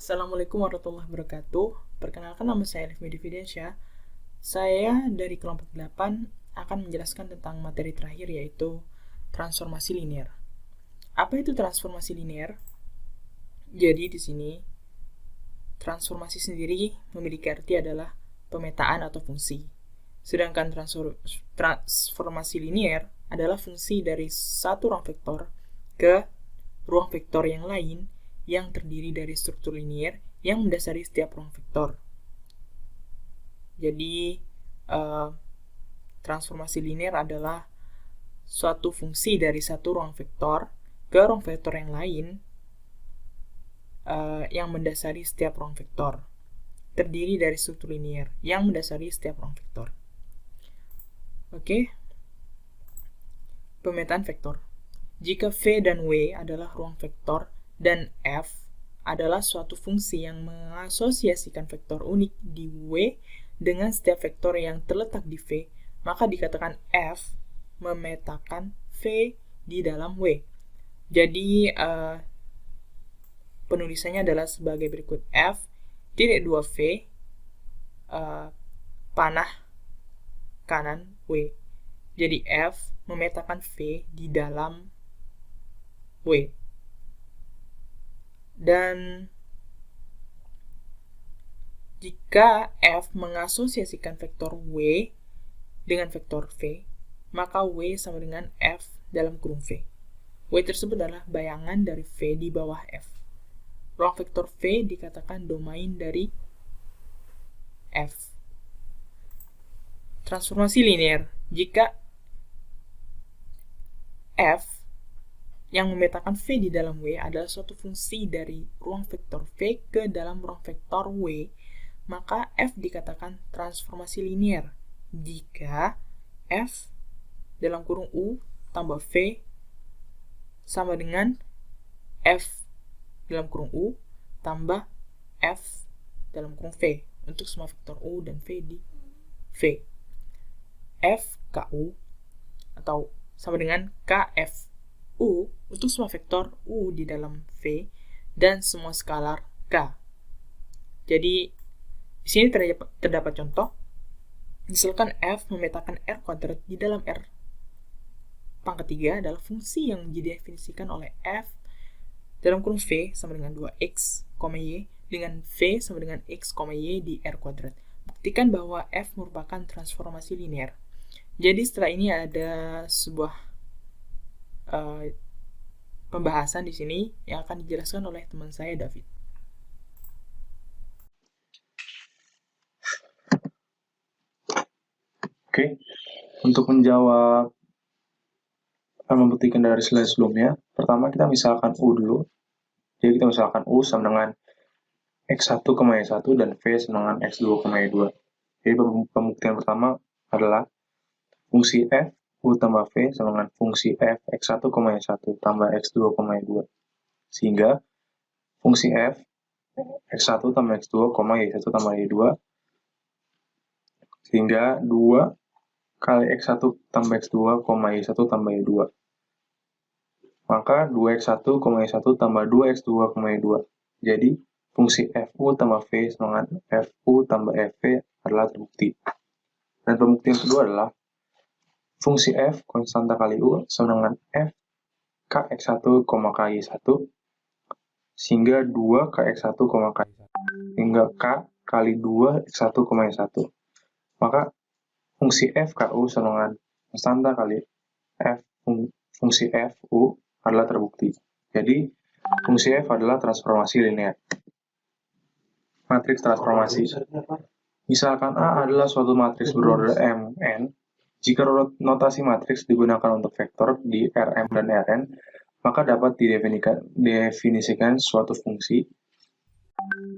Assalamualaikum warahmatullahi wabarakatuh. Perkenalkan, nama saya Elifmi Dividensyah. Saya dari kelompok 8 akan menjelaskan tentang materi terakhir, yaitu transformasi linear. Apa itu transformasi linear? Jadi di sini transformasi sendiri memiliki arti adalah pemetaan atau fungsi. Sedangkan transformasi linear adalah fungsi dari satu ruang vektor ke ruang vektor yang lain yang terdiri dari struktur linear yang mendasari setiap ruang vektor. Jadi, transformasi linear adalah suatu fungsi dari satu ruang vektor ke ruang vektor yang lain yang mendasari setiap ruang vektor. Terdiri dari struktur linear yang mendasari setiap ruang vektor. Oke. Pemetaan vektor. Jika V dan W adalah ruang vektor dan F adalah suatu fungsi yang mengasosiasikan vektor unik di W dengan setiap vektor yang terletak di V, maka dikatakan F memetakan V di dalam W. Jadi penulisannya adalah sebagai berikut: F titik 2V panah kanan W. Jadi F memetakan V di dalam W. Dan jika F mengasosiasikan vektor W dengan vektor V, maka W sama dengan F dalam kurung V. W tersebut adalah bayangan dari V di bawah F. Ruang vektor V dikatakan domain dari F. Transformasi linear. Jika F yang memetakan V di dalam W adalah suatu fungsi dari ruang vektor V ke dalam ruang vektor W, maka F dikatakan transformasi linear jika F dalam kurung U tambah V sama dengan F dalam kurung U tambah F dalam kurung V untuk semua vektor U dan V di V. F KU atau sama dengan KFU untuk semua vektor U di dalam V dan semua skalar K. Jadi di sini terdapat contoh. Misalkan F memetakan R kuadrat di dalam R pangkat 3 adalah fungsi yang didefinisikan oleh F dalam kurung V sama dengan 2X, Y dengan V sama dengan X, Y di R kuadrat. Buktikan bahwa F merupakan transformasi linear. Jadi setelah ini ada sebuah pembahasan di sini yang akan dijelaskan oleh teman saya, David. Oke, untuk menjawab membuktikan dari slide sebelumnya, pertama kita misalkan U dulu. Jadi kita misalkan U sama dengan X1, Y1 dan V sama dengan X2, Y2. Jadi pembuktian pertama adalah fungsi F U tambah V sama dengan fungsi F X1, Y1 tambah X2, Y2. Sehingga fungsi F X1 tambah X2, Y1 tambah Y2 sehingga 2 kali X1 tambah X2, Y1 tambah Y2. Maka 2X1, Y1 tambah 2X2, Y2. Jadi, fungsi FU tambah V sama dengan FU tambah FV adalah terbukti. Dan pembuktian kedua adalah fungsi F konstanta kali U sama dengan F KX1, KY1 sehingga 2 KX1, KY1 hingga K kali 2 X1, Y1. Maka fungsi F KU sama dengan konstanta kali F fungsi FU adalah terbukti. Jadi, fungsi F adalah transformasi linear. Matriks transformasi. Misalkan A adalah suatu matriks berorder Mn, jika notasi matriks digunakan untuk vektor di Rm dan Rn, maka dapat didefinisikan suatu fungsi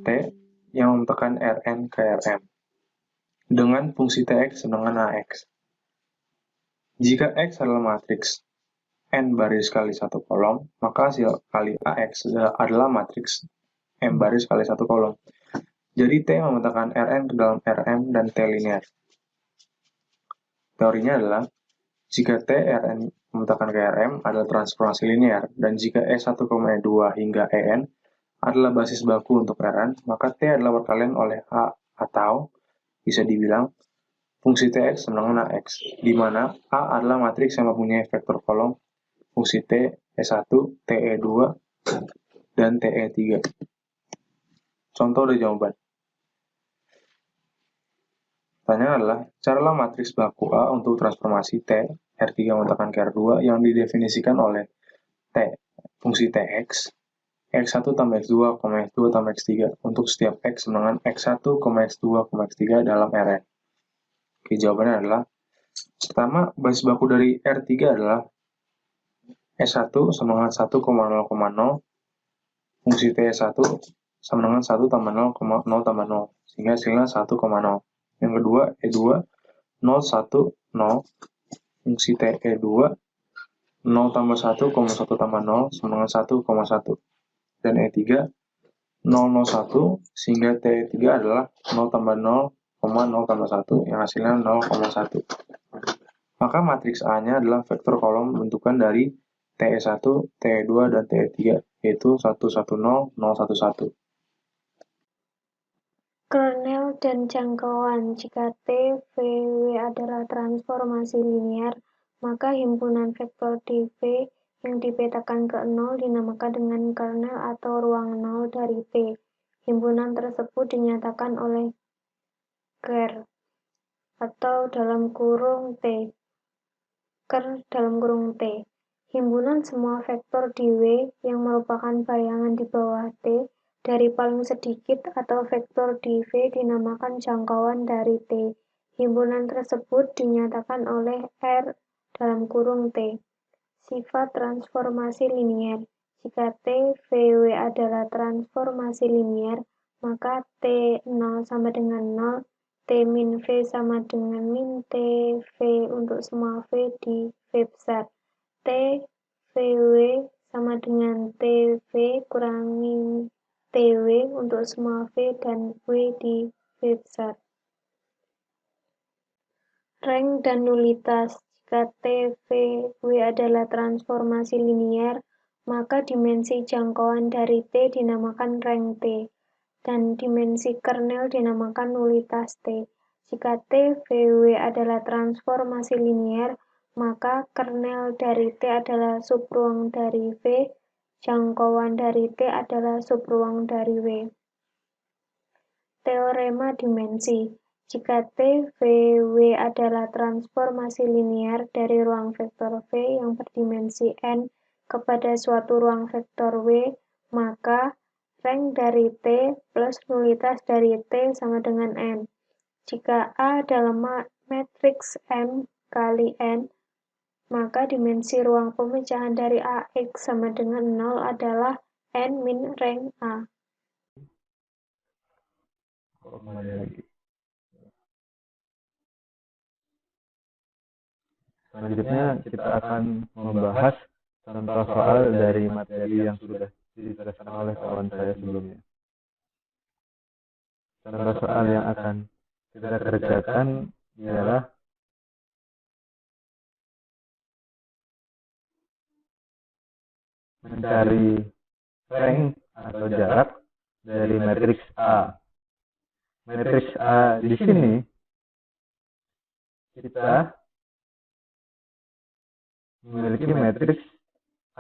T yang merupakan Rn ke Rm dengan fungsi Tx dengan Ax. Jika X adalah matriks N baris kali satu kolom, maka hasil kali AX adalah matriks M baris kali satu kolom. Jadi T memetakan Rn ke dalam Rm dan T linear. Teorinya adalah jika T Rn memetakan ke Rm adalah transformasi linear, dan jika E1, E2 hingga En adalah basis baku untuk Rn, maka T adalah perkalian oleh A, atau bisa dibilang fungsi Tx sama dengan Ax, di mana A adalah matriks yang mempunyai vektor kolom fungsi T, E1, TE2, dan TE3. Contoh dari jawaban. Pertanyaan adalah, carilah matriks baku A untuk transformasi T, R3 mengatakan ke R2 yang didefinisikan oleh T, fungsi Tx, X1 tambah X2, X2 tambah X3 untuk setiap X dengan X1, X2, X3 dalam Rn. Oke, jawabannya adalah, pertama, basis baku dari R3 adalah S1 sama dengan 1,0,0, fungsi T1 sama dengan 1 tambah 0,0 tambah 0, sehingga hasilnya 1,0. Yang kedua, E2, 0, 1, 0, fungsi TE2, 0 tambah 1, 1 tambah 0, sama dengan 1,1. Dan E3, 001, sehingga T3 adalah 0 tambah 0, 0 tambah 1, yang hasilnya 0,1. Maka matriks A-nya adalah vektor kolom bentukan dari TE1, TE2, dan TE3, yaitu 110, 011. Kernel dan jangkauan. Jika T, V, W adalah transformasi linear, maka himpunan vektor di V yang dipetakan ke 0 dinamakan dengan kernel atau ruang 0 dari T. Himpunan tersebut dinyatakan oleh ker atau dalam kurung T. Ker dalam kurung T. Himpunan semua vektor di W yang merupakan bayangan di bawah T dari paling sedikit atau vektor di V dinamakan jangkauan dari T. Himpunan tersebut dinyatakan oleh R dalam kurung T. Sifat transformasi linier. Jika T, V, W adalah transformasi linier, maka T0 sama dengan 0, T min V sama dengan min T, V untuk semua V di V besar. T, V, W sama dengan T, V kurang min T, W untuk semua V dan W di V besar. Rank dan nulitas. Jika T, V, W adalah transformasi linear, maka dimensi jangkauan dari T dinamakan rank T, dan dimensi kernel dinamakan nulitas T. Jika T, V, W adalah transformasi linear, maka kernel dari T adalah subruang dari V, jangkauan dari T adalah subruang dari W. Teorema dimensi. Jika T, V, W adalah transformasi linear dari ruang vektor V yang berdimensi n kepada suatu ruang vektor W, maka rank dari T plus nulitas dari T sama dengan n. Jika A dalam matriks M kali n, maka dimensi ruang pemecahan dari AX sama dengan 0 adalah n min rank A. Kembali lagi. Selanjutnya kita akan membahas contoh soal dari materi yang sudah dijelaskan oleh kawan saya sebelumnya. Contoh soal yang akan kita kerjakan ialah mencari rank atau jarak dari matriks A. Matriks A di sini kita memiliki matriks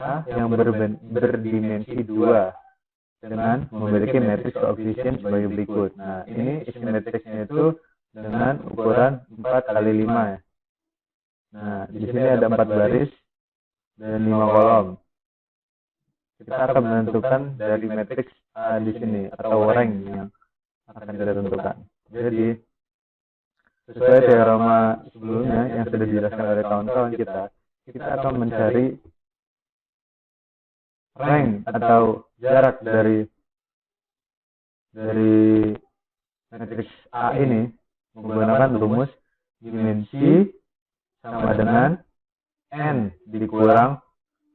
A yang berdimensi 2 dengan memiliki matriks koefisien sebagai berikut. Nah, ini isi matriksnya itu dengan ukuran 4 kali 5 ya. Nah, di sini ada 4 baris dan 5 kolom. Kita akan menentukan dari matriks A di sini atau rank yang akan kita tentukan. Jadi, sesuai teorema sebelumnya yang sudah dijelaskan oleh kawan-kawan kita akan mencari rank atau jarak dari matriks A ini menggunakan rumus dimensi sama dengan n dikurang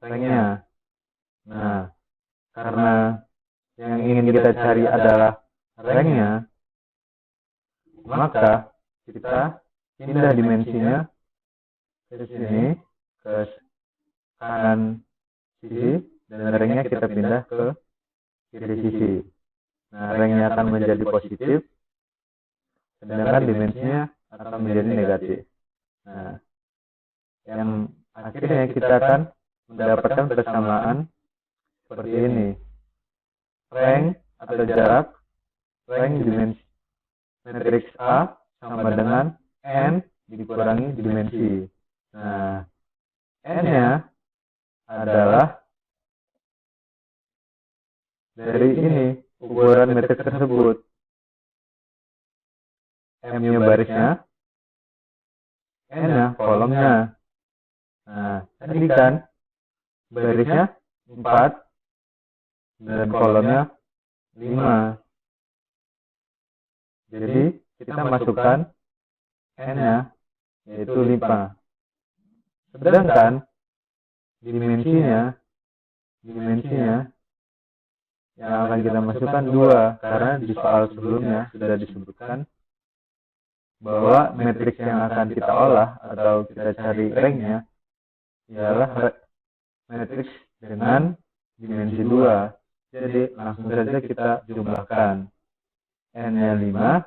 ranknya. Nah, karena yang ingin kita cari adalah ranknya, maka kita pindah dimensinya ke sini, ke kanan sisi, dan ranknya kita pindah ke kiri sisi. Nah, ranknya akan menjadi positif, sedangkan dimensinya akan menjadi negatif. Nah, yang akhirnya kita akan mendapatkan persamaan seperti ini. Rank atau jarak rank dimensi matriks A sama dengan N dikurangi dimensi. Nah, N-nya adalah dari ini ukuran matriks tersebut. M-nya barisnya, N-nya kolomnya. Nah, tadi kan barisnya 4 dan kolomnya 5. Jadi kita masukkan N-nya yaitu 5. Sedangkan dimensinya yang akan kita masukkan 2, karena di soal sebelumnya sudah disebutkan bahwa matriks yang akan kita olah atau kita cari ranknya ialah matriks dengan dimensi 2. Jadi langsung saja kita jumlahkan. N-nya 5,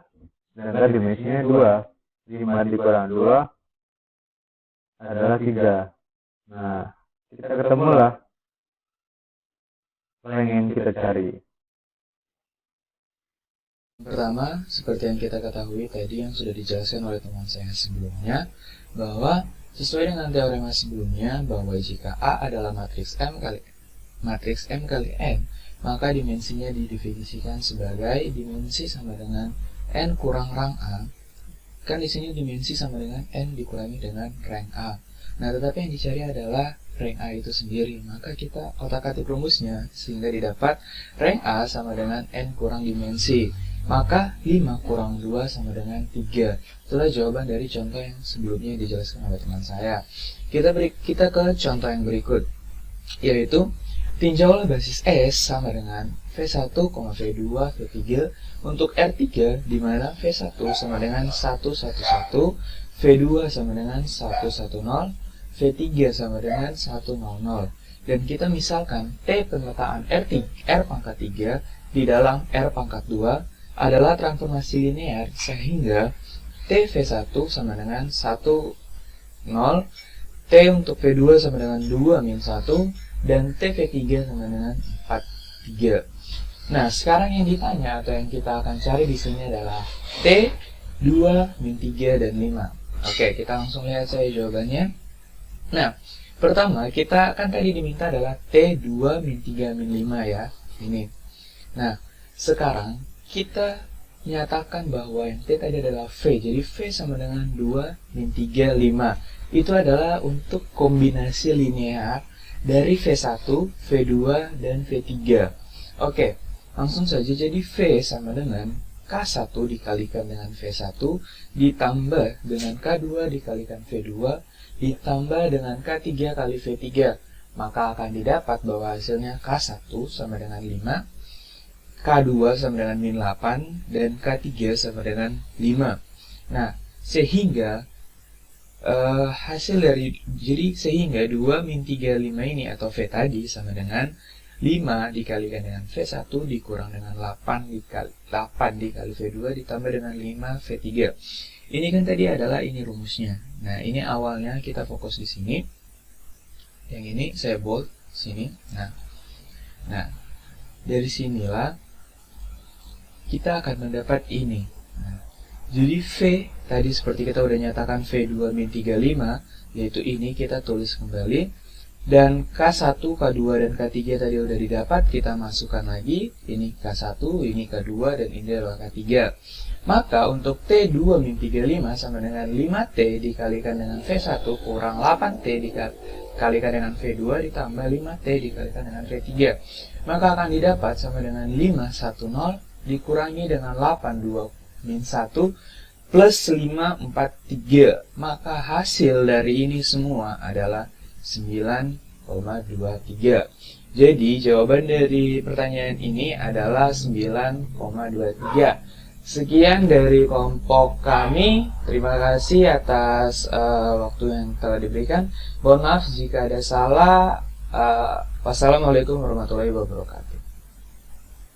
sedangkan dimensinya 2. 5 dikurang 2 adalah 3. Nah, kita ketemulah rank yang kita cari. Pertama, seperti yang kita ketahui tadi yang sudah dijelaskan oleh teman saya sebelumnya, bahwa sesuai dengan teorema sebelumnya, bahwa jika A adalah matriks M kali N, maka dimensinya didefinisikan sebagai dimensi sama dengan N kurang rank A. Kan di sini dimensi sama dengan N dikurangi dengan rank A. Nah, tetapi yang dicari adalah rank A itu sendiri. Maka kita otak-atik rumusnya sehingga didapat rank A sama dengan N kurang dimensi. Maka 5 kurang 2 sama dengan 3. Itulah jawaban dari contoh yang sebelumnya dijelaskan oleh teman saya. Kita ke contoh yang berikut, yaitu tinjaulah basis S sama dengan V1, V2, V3 untuk R3, di mana V1 sama dengan 111, V2 sama dengan 110, V3 sama dengan 100. Dan kita misalkan T pemetaan R pangkat 3 di dalam R pangkat 2 adalah transformasi linear, sehingga T V1 sama dengan 1, 0, T untuk V2 sama dengan 2, min 1, dan T V3 sama dengan 4, 3. Nah, sekarang yang ditanya atau yang kita akan cari di sini adalah T, 2, min 3, dan 5. Oke, kita langsung lihat saja jawabannya. Nah, pertama kita kan tadi diminta adalah T, 2, min 3, min 5 ya. Ini. Nah, sekarang kita nyatakan bahwa yang T tadi adalah V. Jadi V sama dengan 2, min 3, 5. Itu adalah untuk kombinasi linear dari V1, V2, dan V3. Oke, langsung saja. Jadi V sama dengan K1 dikalikan dengan V1 ditambah dengan K2 dikalikan V2 ditambah dengan K3 kali V3. Maka akan didapat bahwa hasilnya K1 sama dengan 5, K2 sama dengan min 8, dan K3 sama dengan 5. Nah, sehingga hasil dari, jadi sehingga 2 min 3, 5 ini atau V tadi sama dengan 5 dikalikan dengan V1 dikurang dengan 8 dikali V2 ditambah dengan 5 V3. Ini kan tadi adalah ini rumusnya. Nah, ini awalnya kita fokus di sini. Yang ini saya bold sini. Nah, dari sinilah kita akan mendapat ini. Nah, jadi V tadi seperti kita udah nyatakan V2 min 35, yaitu ini kita tulis kembali. Dan K1, K2, dan K3 tadi udah didapat, kita masukkan lagi. Ini K1, ini K2, dan ini adalah K3. Maka untuk T2 min 35 sama dengan 5T dikalikan dengan V1 kurang 8T dikalikan dengan V2 ditambah 5T dikalikan dengan V3. Maka akan didapat sama dengan 510 dikurangi dengan 82 min 1 plus 543. Maka hasil dari ini semua adalah 9,23. Jadi jawaban dari pertanyaan ini adalah 9,23. Sekian dari kelompok kami. Terima kasih atas waktu yang telah diberikan. Mohon maaf jika ada salah. Wassalamualaikum warahmatullahi wabarakatuh.